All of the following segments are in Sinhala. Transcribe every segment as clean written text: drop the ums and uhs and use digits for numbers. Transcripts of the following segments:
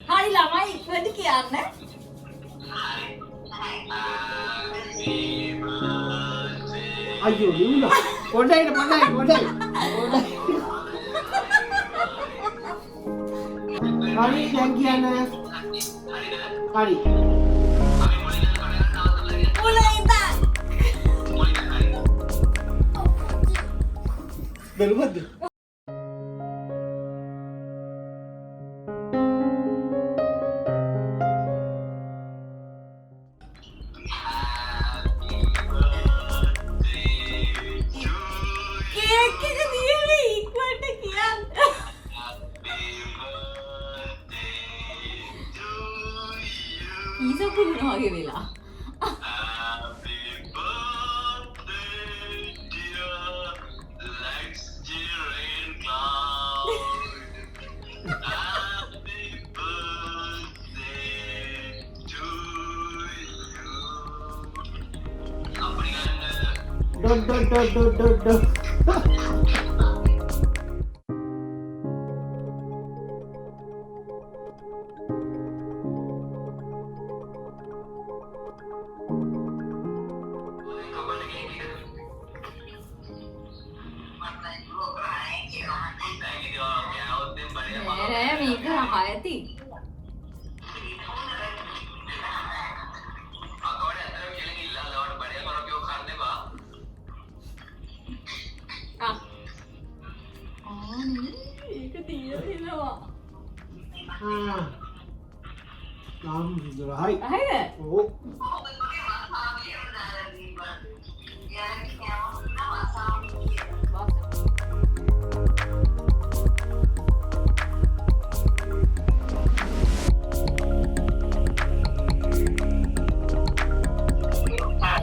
හරි ළමයි ඉක්මනට කියන්න. අයියෝ නිවුණා. පොඩයි. හරි දැන් කියන්න. හරි. බැලුවද? වගේ වෙලා ඩොඩ් මේක හයති ඒක තියෙනවා හරි ඔව්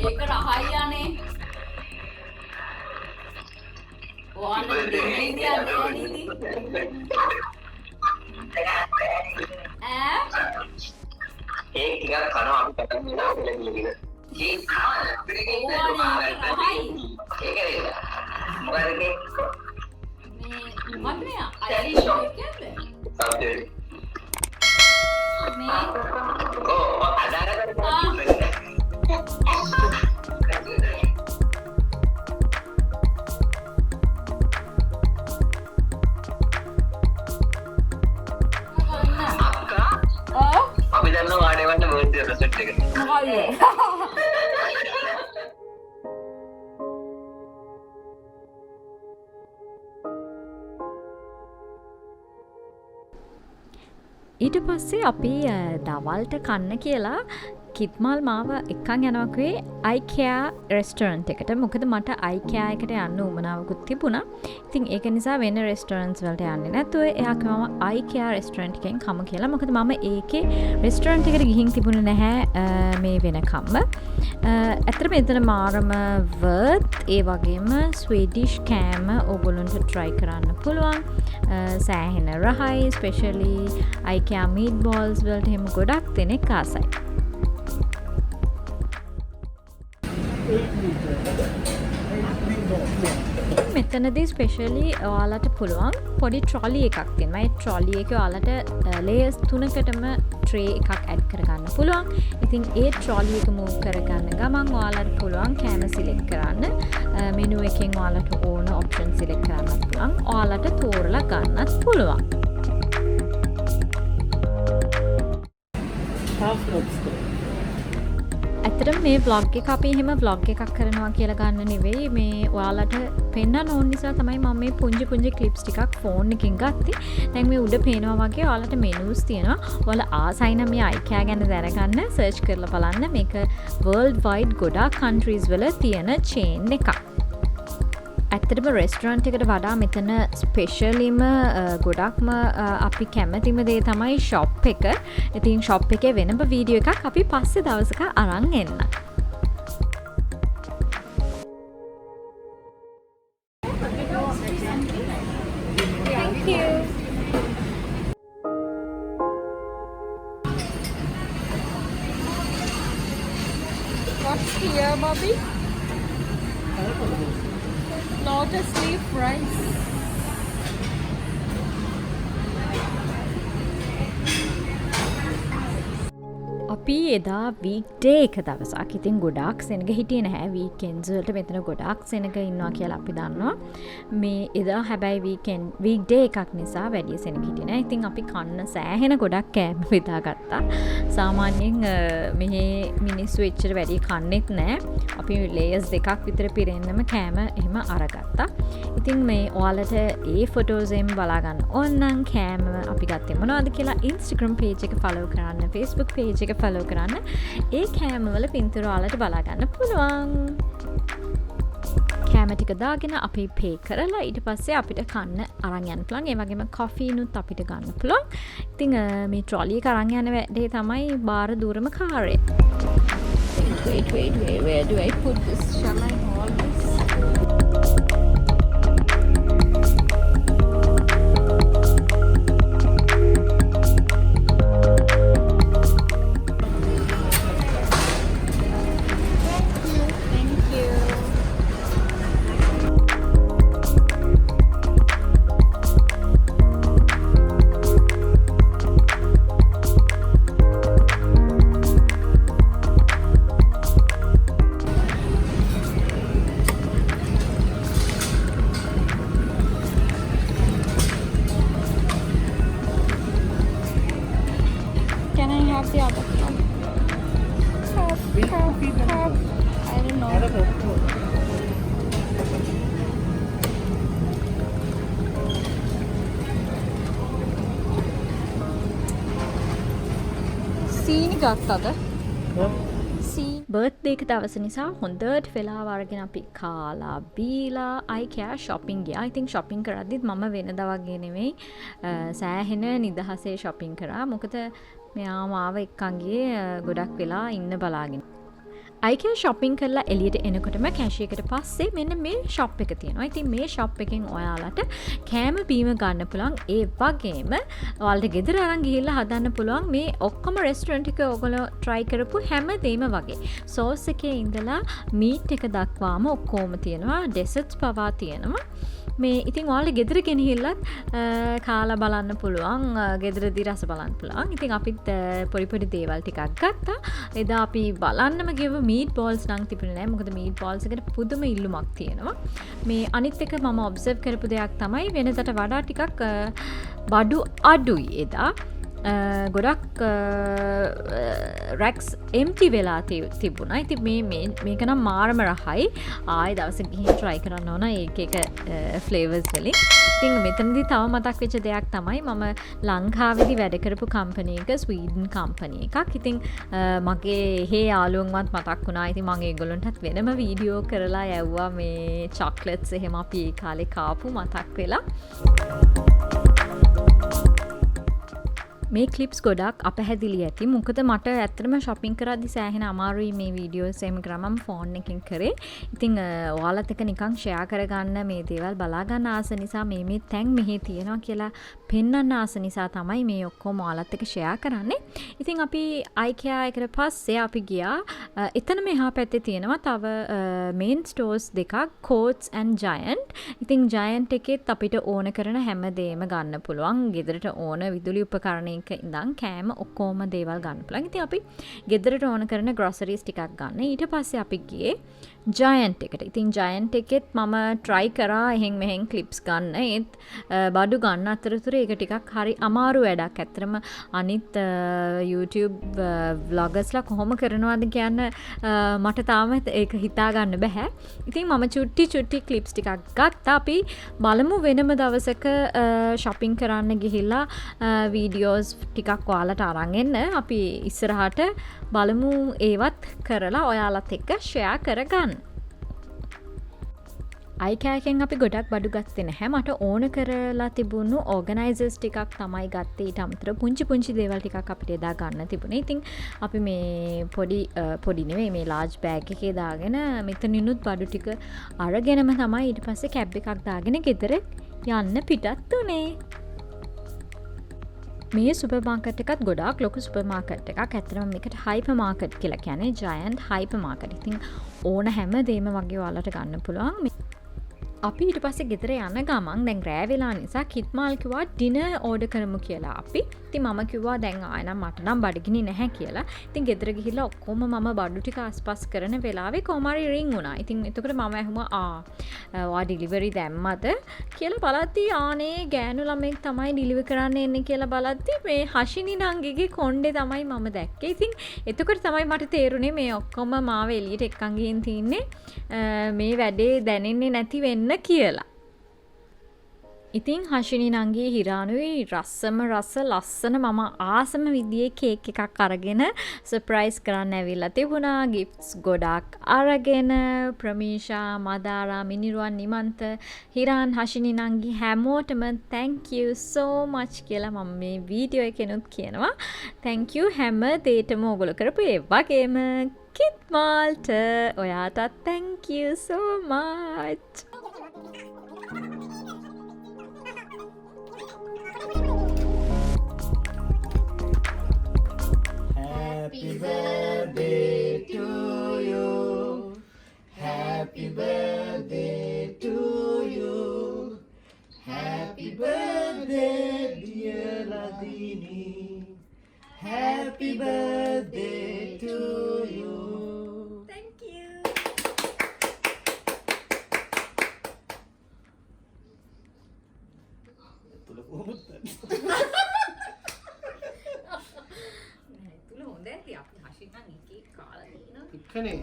ඒක රහයි යන්නේ ඕන දෙන්නේ ඒක ටිකක් කනවා අපි පටන් ගන්නවා කියලා කියන. ඒක මොකද මේ අයිලි ෂොප් කියන්නේ මේ අදාර අපි දන්නවා වාඩේ වන්න බර්ත්ඩේ ප්‍රෙසන්ට් එක. ඊට පස්සේ අපි දවල්ට කන්න කියලා කිත්මල් මාව එක්කන් යනවකවේ IKEA රෙස්ටරන්ට් එකට. මොකද මට IKEA එකට යන්න උවමනාවකුත් තිබුණා. ඉතින් ඒක නිසා වෙන රෙස්ටරන්ට්ස් වලට යන්නේ නැතුව එයා කිව්වා IKEA රෙස්ටරන්ට් එකෙන් කම කියලා. මොකද මම ඒකේ රෙස්ටරන්ට් එකට ගිහින් තිබුණේ නැහැ මේ වෙනකම්ම. ඇත්තටම එතන මාරම වර්ත් ඒ වගේම ස්වීඩිෂ් කෑම ඕගොල්ලන්ට try කරන්න පුළුවන්. සෑහෙන රහයි, ස්පෙෂලි IKEA meatballs වලට එහෙම ගොඩක් දෙනෙක් ආසයි. මෙතනදී ස්පෙෂලි ඔයාලට පුළුවන් පොඩි ට්‍රොලි එකක් තියෙනවා. ඒ ට්‍රොලි එකේ ඔයාලට ලේයර්ස් 3කටම ට්‍රේ එකක් ඇඩ් කරගන්න පුළුවන්. ඉතින් ඒ ට්‍රොලි එක මූව් කරගන්න ගමන් ඔයාලට පුළුවන් කෑම සිලෙක්ට් කරන්න. මෙනු එකෙන් ඔයාලට ඕන ඔප්ෂන් සිලෙක්ට් කරන්නත් පුළුවන්. ඔයාලට තෝරලා ගන්නත් පුළුවන්. ඇත්තටම මේ vlog එක අපි එහෙම vlog එකක් කරනවා කියලා ගන්න නෙවෙයි. මේ ඔයාලට පෙන්වන්න ඕන නිසා තමයි මම මේ පුංචි ක්ලිප්ස් ටිකක් ෆෝන් එකකින් ගත්තේ. දැන් මේ උඩ පේනවා වගේ ඔයාලට මෙනුස් තියෙනවා. ඔයාලා ආසයි නම් මේ IKEA ගැන දැනගන්න සර්ච් කරලා බලන්න. මේක world wide ගොඩාක් countries වල තියෙන chain එකක්. ඇත්තටම රෙස්ටරන්ට් එකට වඩා මෙතන ස්පෙෂලිම ගොඩක්ම අපි කැමතිම දේ තමයි ෂොප් එක. ඉතින් ෂොප් එකේ වෙනම වීඩියෝ එකක් අපි පස්සේ දවසක අරන් එන්න. Thank you. What's here, Bobby? Lotus leaf rice. අපි එදා වීක්ඩේ එක දවසක් ඉතින් ගොඩක් සෙනග හිටිය නැහැ වීකෙන්ඩ්ස් වලට මෙතන ගොඩක් සෙනග ඉන්නවා කියලා අපි දන්නවා මේ එදා හැබැයි වීක්ඩේ එකක් නිසා වැඩි සෙනග හිටියේ නැහැ ඉතින් අපි කන්න සෑහෙන ගොඩක් කෑම බෙදාගත්තා සාමාන්‍යයෙන් මෙහි මිනිස්සු එච්චර වැඩි කන්නෙත් නැහැ අපි ලේයර්ස් දෙකක් විතර පිරෙන්නම කෑම එහෙම අරගත්තා ඉතින් මේ ඔයාලට ඒ ෆොටෝස් එහෙම බලා ගන්න ඕන නම් කෑම අපි ගත්තේ මොනවද කියලා Instagram page එක follow කරන්න Facebook page එක follow කරන්න ඒ කෑම වල පින්තූර ඔයාලට බලා ගන්න පුළුවන් කෑම ටික දාගෙන අපි pay කරලා ඊට පස්සේ අපිට කන්න අරන් යන්න පුළුවන් ඒ වගේම coffee නුත් අපිට ගන්න පුළුවන් ඉතින් මේ trolley එක අරන් යන වැඩේ තමයි බාර දූරම කාර්යය wait where do I put this shall I hold this Can I have the other cup? Cup. I don't know. සීනි ගත්තද? බර්ත්ඩේ එක දවස නිසා හොඳට වෙලාව අරගෙන අපි කාලා බීලා IKEA shopping ගියා. ඉතින් shopping කරද්දිත් මම වෙනදා වගේ නෙමෙයි සෑහෙන නිදහසේ shopping කරා. මොකද මෙයා මාව එක්කන් ගියේ ගොඩක් වෙලා ඉන්න බලාගෙන. IKEA shopping කරලා එළියට එනකොටම කැෂියර් එකට පස්සේ මෙන්න මේ shop එක තියෙනවා. ඉතින් මේ shop එකෙන් ඔයාලට කෑම බීම ගන්න පුළුවන්. ඒ වගේම ඔයාලට ගෙදර අරන් ගිහිල්ලා හදන්න පුළුවන් මේ ඔක්කොම රෙස්ටොරන්ට් එක ඔයගොල්ලෝ try කරපු හැමදේම වගේ. sauce එකේ ඉඳලා meat එක දක්වාම ඔක්කොම තියෙනවා. desserts පවා තියෙනවා. මේ ඉතින් ඔයාලට ගෙදර ගෙනහිල්ලත් කාලා බලන්න පුළුවන්. ගෙදරදී රස බලන්න පුළුවන්. ඉතින් අපිත් පොඩි දේවල් ටිකක් ගත්තා. එදා අපි බලන්නම ගිහුව meat balls නම් තිබුණේ නැහැ. මොකද meat balls එකට පුදුම ඉල්ලුමක් තියෙනවා. මේ අනිත් එක මම observe කරපු දෙයක් තමයි වෙනදට වඩා ටිකක් බඩු අඩුයි එදා. ගොඩක් රැක්ස් එම්ටි වෙලා තිබුණා. ඉතින් මේක නම් මාරම රහයි. ආයෙ දවසක් ගිහින් try කරන්න ඕන ඒක flavors වලින්. ඉතින් මෙතනදී තව මතක් වෙච්ච දෙයක් තමයි මම ලංකාවේදී වැඩ කරපු company එක ස්වීඩන් company එකක්. ඉතින් මගේ හේ යාළුවන්වත් මතක් වුණා. ඉතින් මම ඒගොල්ලන්ටත් වෙනම වීඩියෝ කරලා යවුවා මේ chocolates එහෙම අපි ඒ කාලේ කාපු මතක් වෙලා. මේ ක්ලිප්ස් ගොඩක් අපැහැදිලි ඇති. මොකද මට ඇත්තටම shopping කරද්දි සෑහෙන අමාරුයි මේ වීඩියෝස් එහෙම කරා මම ෆෝන් එකෙන් කරේ. ඉතින් ඔයාලත් එක්ක නිකන් ෂෙයා කරගන්න මේ දේවල් බලා ගන්න ආස නිසා මේ තැන් මෙහි තියෙනවා කියලා පෙන්වන්න ආස නිසා තමයි මේ ඔක්කොම ඔයාලත් එක්ක ෂෙයා කරන්නේ. ඉතින් අපි IKEA එකට පස්සේ අපි ගියා. එතන මෙහා පැත්තේ තියෙනවා තව main stores දෙකක් Coats and Giant. ඉතින් Giant එකෙත් අපිට ඕන කරන හැම දෙයක්ම ගන්න පුළුවන්. ගෙදරට ඕන විදුලි උපකරණ ඉඳන් කෑම ඔක්කොම දේවල් ගන්න පුළුවන්. ඉතින් අපි ගෙදරට ඕන කරන groceries ටිකක් ගන්න. ඊට පස්සේ අපි ගියේ Giant එකට. ඉතින් Giant එකෙත් මම try කරා එහෙන් මෙහෙන් clips ගන්න. ඒත් බඩු ගන්න අතරතුර ඒක ටිකක් හරි අමාරු වැඩක්. ඇත්තටම අනිත් YouTube vloggers-ලා කොහොම කරනවද කියන්න මට තාම ඒක හිතා ගන්න බෑ. ඉතින් මම චුට්ටි clips ටිකක් ගත්තා. අපි බලමු වෙනම දවසක shopping කරන්න ගිහිල්ලා videos ටිකක් ඔයාලට අරන් එන්න. අපි ඉස්සරහට බලමු ඒවත් කරලා ඔයාලත් එක්ක share කරගන්න. IKEA එකෙන් අපි ගොඩක් බඩු ගත්තේ නැහැ. මට ඕන කරලා තිබුණු organizers ටිකක් තමයි ගත්තේ. ඊට අමතරව පුංචි දේවල් ටිකක් අපිට එදා ගන්න තිබුණේ. ඉතින් අපි මේ පොඩි නෙවෙයි මේ large bag එකේ දාගෙන මෙතනිනුත් බඩු ටික අරගෙනම තමයි ඊට පස්සේ cab එකක් දාගෙන ගෙදර යන්න පිටත් උනේ. මේ සුපර් මාකට් එකත් ගොඩාක් ලොකු සුපර් මාකට් එකක්. ඇත්තටම මේකට හයිපර් මාකට් කියලා කියන්නේ ජයන්ට් හයිපර් මාකට්. ඉතින් ඕන හැම දෙයක්ම වගේ ඔයාලට ගන්න පුළුවන්. අපි ඊට පස්සේ ගෙදර යන ගමන් දැන් රෑ වෙලා නිසා කිත්මාල් කිව්වා ඩිනර් ඕඩර් කරමු කියලා. අපි ඉතින් මම කිව්වා දැන් ආයෙනම් මට නම් බඩගිනි නැහැ කියලා. ඉතින් ගෙදර ගිහිල්ලා ඔක්කොම මම බඩු ටික ආස්පස් කරන වෙලාවේ කොමාරි රින් වුණා. ඉතින් එතකොට මම ඇහුවා ඔයා ඩිලිවරි දැම්මද කියලා බලද්දි ආනේ ගෑනු ළමෙක් තමයි ඩිලිවර් කරන්න එන්නේ කියලා බලද්දි මේ හෂිනි නංගිගේ කොණ්ඩේ තමයි මම දැක්කේ. ඉතින් එතකොට තමයි මට තේරුනේ මේ ඔක්කොම මාව එළියට එක්කන් ගිහින් තින්නේ මේ වැඩේ දැනෙන්නේ නැති වෙන්න කියලා. ඉතින් හෂිනි නංගී හිරානුයි රස්සම රස ලස්සන මම ආසම විදිහේ කේක් එකක් අරගෙන සර්ප්‍රයිස් කරන්න ඇවිල්ලා තිබුණා. ගිෆ්ට්ස් ගොඩක් අරගෙන ප්‍රමීෂා, මදාරා, මිනිරුවන්, නිමන්ත, හිරාන්, හෂිනි නංගී හැමෝටම thank you so much කියලා මම මේ වීඩියෝ එකෙනුත් කියනවා. thank you හැම දෙයකටම ඕගොල්ලෝ කරපු ඒ වගේම කිත්මාල්ට ඔයාටත් thank you so much. Happy birthday to you. Happy birthday to you. Happy birthday dear Radini. Happy birthday to you. Thank you. තුල කොහොමද? තුල හොඳ ඇති අපි හෂින් නම් එකේ කාලා දිනවා. ඉක්කනේ.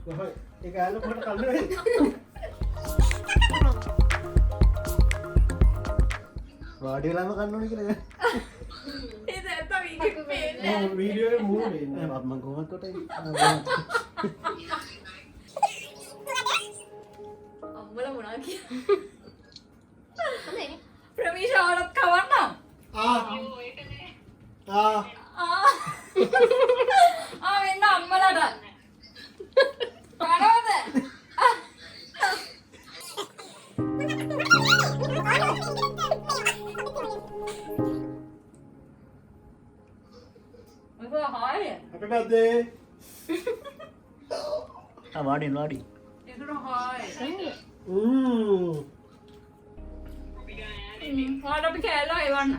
කොහොයි ඒක ඇල්ල පොඩ කල්ලුවේ. වාඩි වෙලාම කන්න ඕනේ කියලා. වීඩියෝ එකේ මූණ එන්නේ. මම කොහොමද කොටේ. අම්මලා මොනා කියන්නේ ප්‍රමීෂාවරත් කවන්නම් වෙන්න අම්මලට කනවද Happy birthday. Wadi. ඒකට හායි පාඩ අපි කෑල්ලා එවන්න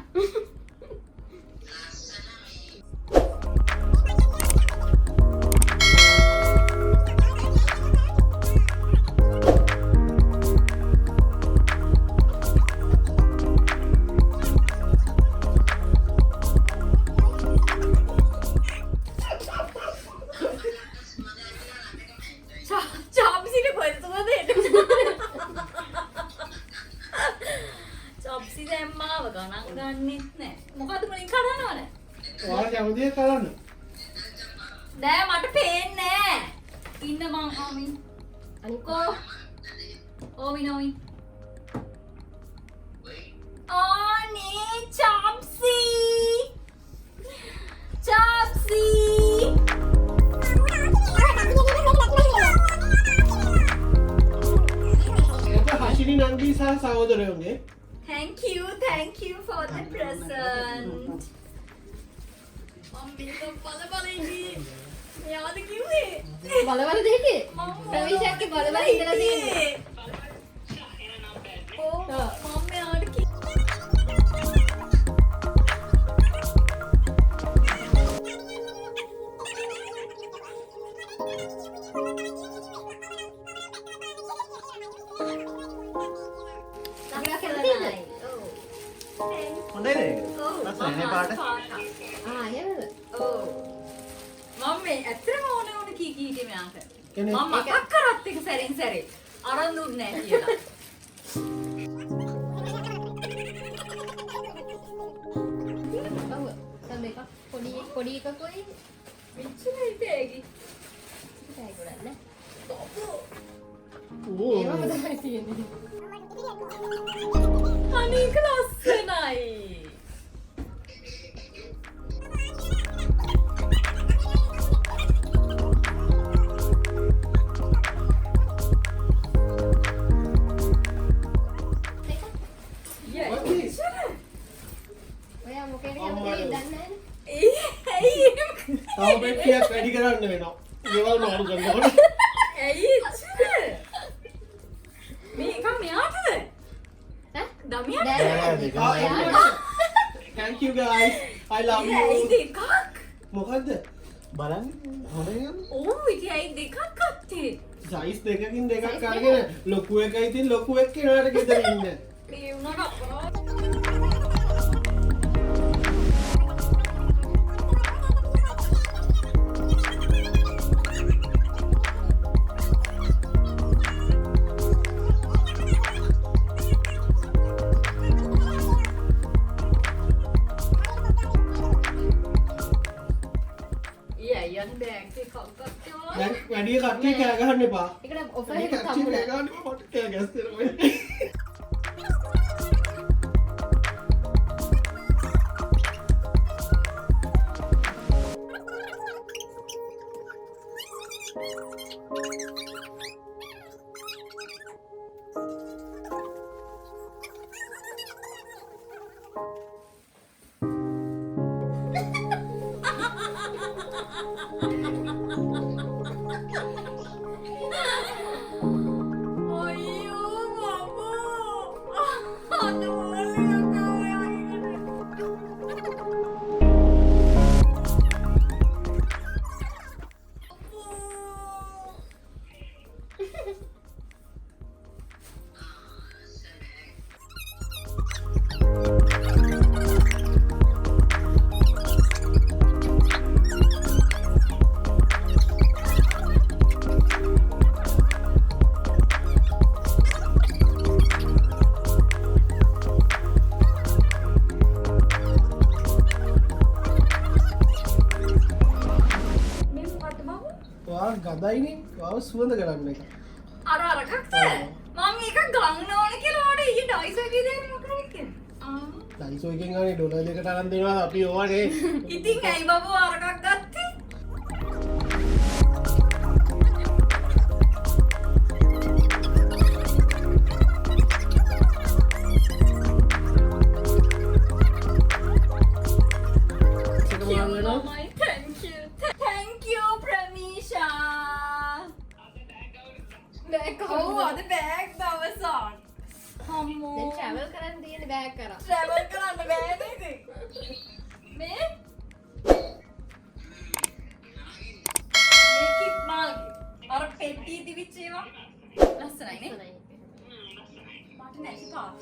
මොකද මුලින් කඩනවනේ ඔයාලා කැමතිද කරන්න? නෑ මට පේන්නේ නෑ ඉන්න මං ආමින් අනිකෝ ඕමි ඕනේ චොප්සි ඒක හෂිනි නංගී සහ සහෝදරයෝගේ. Thank you for the present. මම්මි તો බලබලෙන්දී මෙයාද කිව්වේ බලවල දෙකේ ප්‍රවීෂ්‍යක්ගේ බලවල ඉඳලා තියෙන්නේ ඕ මම්මි ආඩ කි ළඟා කියලා නයි හොඳයි නේද? ලස්සනයි පාට. එහෙමද ඔව් මම්මි ඇත්තටම ඕනේ කී හිටියේ මෙයාට කෙනෙක් මම මතක් කරත් එක සැරින් සැරේ අරන් දුන්නේ නැහැ කියලා ඔව් සම්මේක පොඩි එකකුයි මෙච්චරයි බෑගි ඒකයි ගොඩක් ඕ ඒවම තමයි තියෙන්නේ අනික ලස්සනයි. What is? ඔයා මොකේද කැමති දන්නේ නැහැ. ඇයි තව පෙට්ටියක් වැඩි කරන්න වෙනවා. ගෙවල් මාරු කරනකොට. ඇයි එච්චර? මේ එකක් මෙයාටද? ඈ? දමියන්ට? නෑ. Thank you guys. I love ඇයි you. දෙකක්? මොකද්ද? බලන්න හොඳ නේද? ඕ ඉතින් ඇයි දෙකක් ගත්තේ? සයිස් දෙකකින් දෙකක් අරගෙන ලොකු එකයි ඉතින් ලොකු එක්ක එනවාට ගෙදර ඉන්න. ඒ වුණාට අපරාධ. යන් බෑග් එකක් ගත්තා. දැන් වැඩි කට්ටිය කෑ ගහන්න එපා. ඒකට ඔෆර් වැඩි එකක් කට්ටිය කෑ හම්බුණා. ගහන්න එපා මට කෑ ගැස්සෙනවා. අයියෝ මම. අනවලිය මේ මොකද්ද මම? ඔයා ගඳයිනේ. ඔයාව සුවඳ කරන්න එක. අර අරකක්ද? මම ඒක ගන්න ඕන කියලා ඔයාලට ඊයේ ඩයිසෝ එකේ දෙන්නේ මොකද කියන්නේ? ඩයිසෝ එකෙන් ගානේ ඩොලර් දෙකට අරන් දෙනවා අපි ඕවනේ. ඉතින් ඇයි බබෝ අරකක් ගත්තේ? Mama, thank you. Thank you, Pramisha. Bag ඔව් අද බෑග් දවසක්. අම්මෝ. දැන් travel කරන්න තියෙන බෑග් කරා. travel කරන්න බෑ නේද? මේ කිත් මාල්ගේ අර පෙට්ටිය තිබිච්ච ඒවා ලස්සනයි නේ? මට නැති පාට.